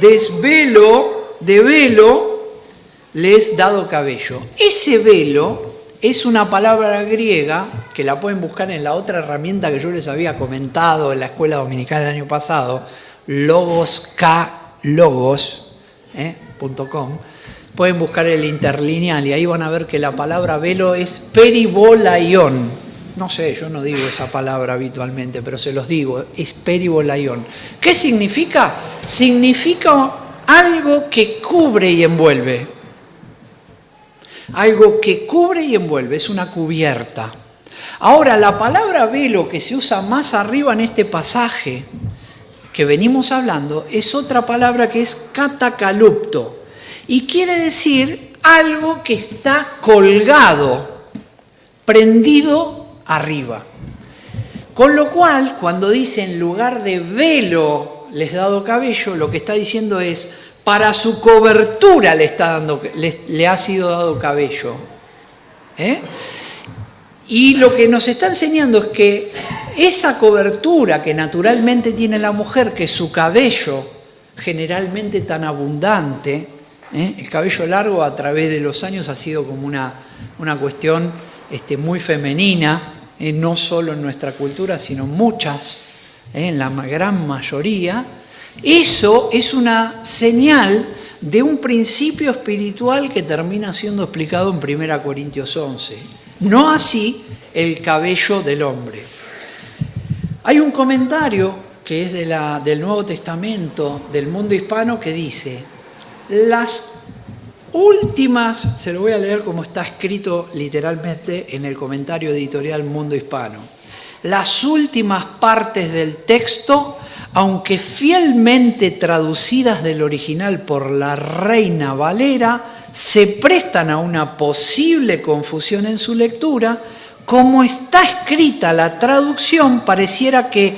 de velo, le es dado cabello. Ese velo es una palabra griega, que la pueden buscar en la otra herramienta que yo les había comentado en la escuela dominical el año pasado, logos.com. Pueden buscar el interlineal y ahí van a ver que la palabra velo es peribolaion. No sé, yo no digo esa palabra habitualmente, pero se los digo, es peribolaion. ¿Qué significa? Significa algo que cubre y envuelve. Algo que cubre y envuelve, es una cubierta. Ahora, la palabra velo que se usa más arriba en este pasaje que venimos hablando es otra palabra que es catacalupto. Y quiere decir algo que está colgado, prendido arriba. Con lo cual, cuando dice en lugar de velo les he dado cabello, lo que está diciendo es para su cobertura le ha sido dado cabello. Y lo que nos está enseñando es que esa cobertura que naturalmente tiene la mujer, que es su cabello generalmente tan abundante, el cabello largo a través de los años ha sido como una cuestión muy femenina, no solo en nuestra cultura, sino muchas, en la gran mayoría. Eso es una señal de un principio espiritual que termina siendo explicado en 1 Corintios 11. no así el cabello del hombre. Hay un comentario que es del Nuevo Testamento, del mundo hispano, que dice: las últimas, se lo voy a leer como está escrito literalmente en el comentario editorial Mundo Hispano, las últimas partes del texto, aunque fielmente traducidas del original por la Reina Valera, se prestan a una posible confusión en su lectura. Como está escrita la traducción, pareciera que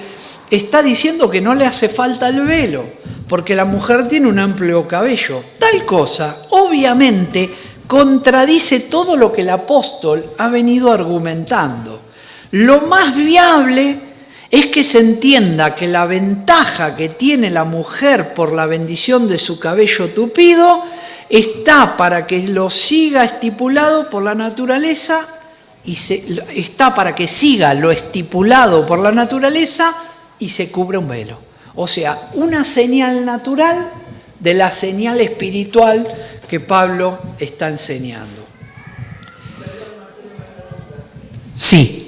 está diciendo que no le hace falta el velo, porque la mujer tiene un amplio cabello. Tal cosa, obviamente, contradice todo lo que el apóstol ha venido argumentando. Lo más viable es que se entienda que la ventaja que tiene la mujer por la bendición de su cabello tupido está para que lo siga estipulado por la naturaleza y está para que siga lo estipulado por la naturaleza y se cubra un velo. O sea, una señal natural de la señal espiritual que Pablo está enseñando. Sí.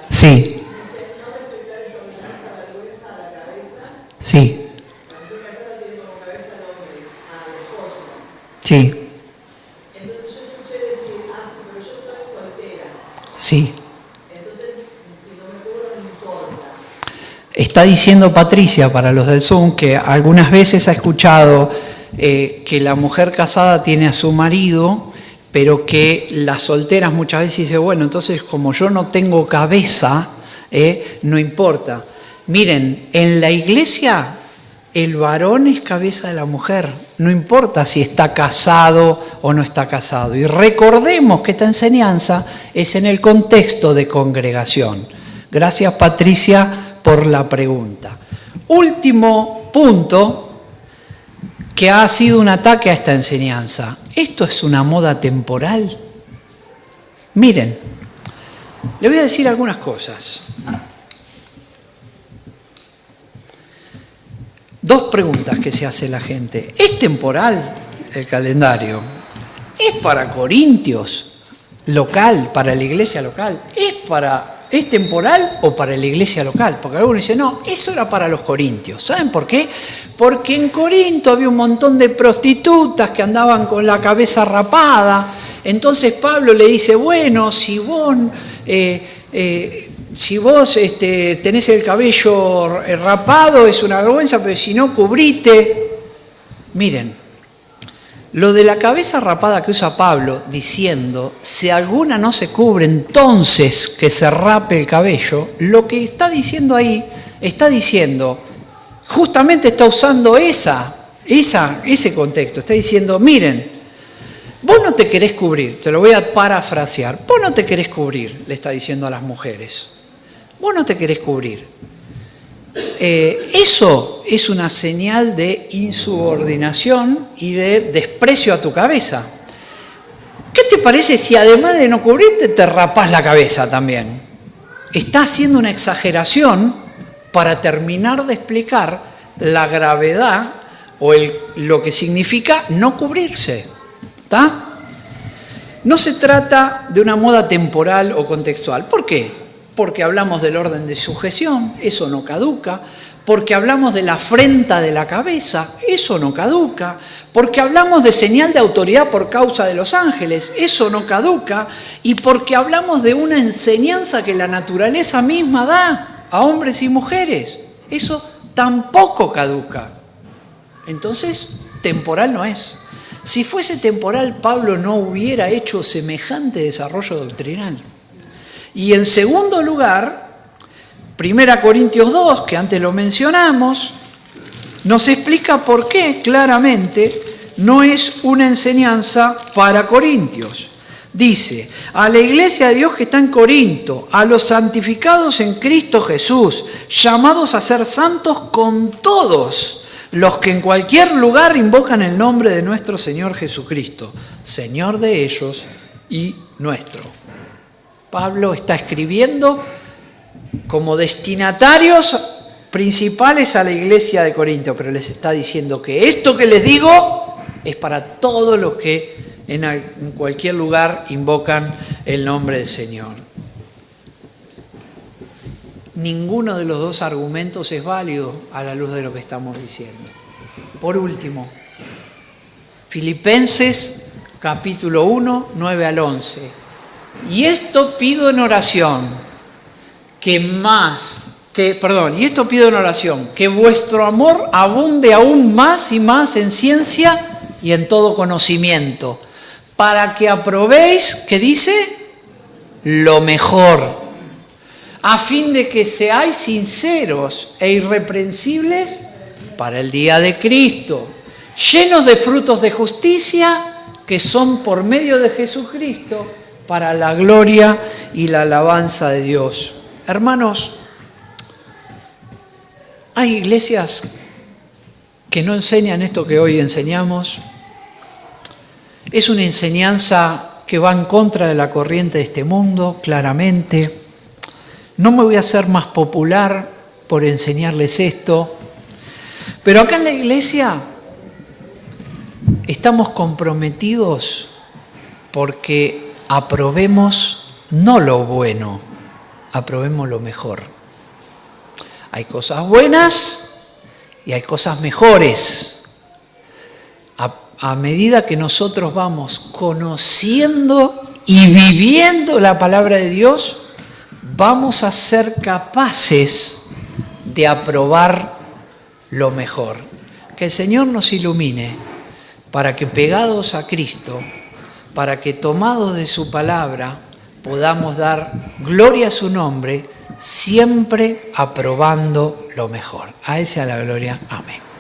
Sí. Sí. Sí. Sí. Está diciendo Patricia, para los del Zoom, que algunas veces ha escuchado que la mujer casada tiene a su marido, pero que las solteras muchas veces dicen, bueno, entonces como yo no tengo cabeza, no importa. Miren, en la iglesia el varón es cabeza de la mujer, no importa si está casado o no está casado. Y recordemos que esta enseñanza es en el contexto de congregación. Gracias, Patricia, por la pregunta. Último punto que ha sido un ataque a esta enseñanza. ¿Esto es una moda temporal? Miren, le voy a decir algunas cosas. Dos preguntas que se hace la gente. ¿Es temporal el calendario? ¿Es para Corintios local, para la iglesia local? ¿Es temporal o para la iglesia local? Porque algunos dicen, no, eso era para los corintios. ¿Saben por qué? Porque en Corinto había un montón de prostitutas que andaban con la cabeza rapada. Entonces Pablo le dice, bueno, si vos tenés el cabello rapado es una vergüenza, pero si no, cubrite. Miren, lo de la cabeza rapada que usa Pablo diciendo, si alguna no se cubre, entonces que se rape el cabello, lo que está diciendo ahí, está diciendo, justamente está usando ese contexto, está diciendo, miren, vos no te querés cubrir, te lo voy a parafrasear, vos no te querés cubrir, le está diciendo a las mujeres. Vos no te querés cubrir. Eso es una señal de insubordinación y de desprecio a tu cabeza. ¿Qué te parece si además de no cubrirte te rapás la cabeza también? Está haciendo una exageración para terminar de explicar la gravedad o lo que significa no cubrirse. ¿Está? No se trata de una moda temporal o contextual. ¿Por qué? Porque hablamos del orden de sujeción, eso no caduca. Porque hablamos de la afrenta de la cabeza, eso no caduca. Porque hablamos de señal de autoridad por causa de los ángeles, eso no caduca. Y porque hablamos de una enseñanza que la naturaleza misma da a hombres y mujeres, eso tampoco caduca. Entonces, temporal no es. Si fuese temporal, Pablo no hubiera hecho semejante desarrollo doctrinal. Y en segundo lugar, 1 Corintios 2, que antes lo mencionamos, nos explica por qué claramente no es una enseñanza para Corintios. Dice, a la iglesia de Dios que está en Corinto, a los santificados en Cristo Jesús, llamados a ser santos con todos los que en cualquier lugar invocan el nombre de nuestro Señor Jesucristo, Señor de ellos y nuestro. Pablo está escribiendo como destinatarios principales a la iglesia de Corinto, pero les está diciendo que esto que les digo es para todos los que en cualquier lugar invocan el nombre del Señor. Ninguno de los dos argumentos es válido a la luz de lo que estamos diciendo. Por último, Filipenses capítulo 1, 9 al 11. Y esto pido en oración, que vuestro amor abunde aún más y más en ciencia y en todo conocimiento, para que aprobéis, ¿qué dice? Lo mejor, a fin de que seáis sinceros e irreprensibles para el día de Cristo, llenos de frutos de justicia que son por medio de Jesucristo para la gloria y la alabanza de Dios. Hermanos, hay iglesias que no enseñan esto que hoy enseñamos. Es una enseñanza que va en contra de la corriente de este mundo, claramente. No me voy a hacer más popular por enseñarles esto, pero acá en la iglesia estamos comprometidos porque aprobemos no lo bueno, aprobemos lo mejor. Hay cosas buenas y hay cosas mejores. A medida que nosotros vamos conociendo y viviendo la palabra de Dios, vamos a ser capaces de aprobar lo mejor. Que el Señor nos ilumine para que pegados a Cristo, para que tomados de su palabra, podamos dar gloria a su nombre, siempre aprobando lo mejor. A Él sea la gloria. Amén.